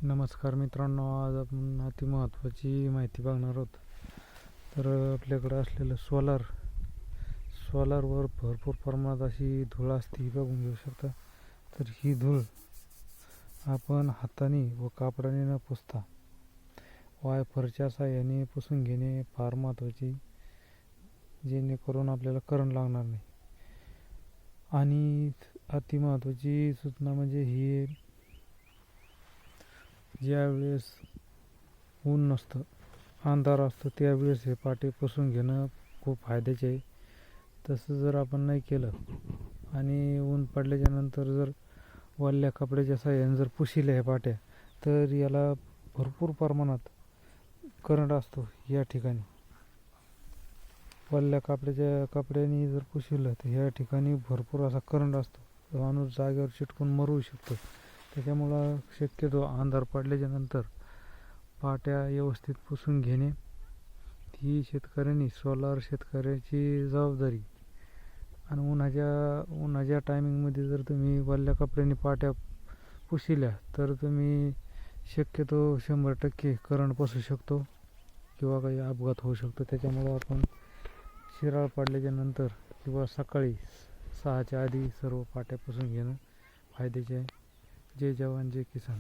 नमस्कार मित्रांनो, आज आपण अति महत्त्वाची माहिती बघणार आहोत. तर आपल्याकडं असलेलं सोलारवर भरपूर प्रमाणात अशी धूळ असते, ही बघून घेऊ शकता. तर ही धूळ आपण हाताने व कापडाने न पुसता वायफरच्या साहाय्याने पुसून घेणे फार महत्त्वाचे, जेणेकरून आपल्याला करंट लागणार नाही. आणि अति महत्त्वाची सूचना म्हणजे ही, ज्यावेळेस ऊन नसतं, अंधार असतो, त्यावेळेस हे पाटे पुसून घेणं खूप फायद्याचे आहे. तसं जर आपण नाही केलं आणि ऊन पडल्याच्या नंतर जर वल्ल्या कपड्याच्या साहाय्याने जर पुशिल्या ह्या पाट्या, तर याला भरपूर प्रमाणात करंट असतो. या ठिकाणी वल्ल्या कपड्याने जर पुशिलं तर ह्या ठिकाणी भरपूर असा करंट असतो, माणूस जागेवर चिटकून मरू शकतो. त्याच्यामुळं शक्यतो अंधार पडल्याच्या नंतर पाट्या व्यवस्थित पुसून घेणे ही सोलार शेतकऱ्याची जबाबदारी. आणि उन्हाच्या टायमिंगमध्ये जर तुम्ही वल्ल्या कपड्याने पाट्या पुशिल्या तर तुम्ही शक्यतो 100% करंट पसू शकतो किंवा काही अपघात होऊ शकतो. त्याच्यामुळं आपण शिराळ पडल्याच्या नंतर किंवा सकाळी 6च्या आधी सर्व पाट्या पुसून घेणं फायद्याचे आहे. जय जवान जय किसान.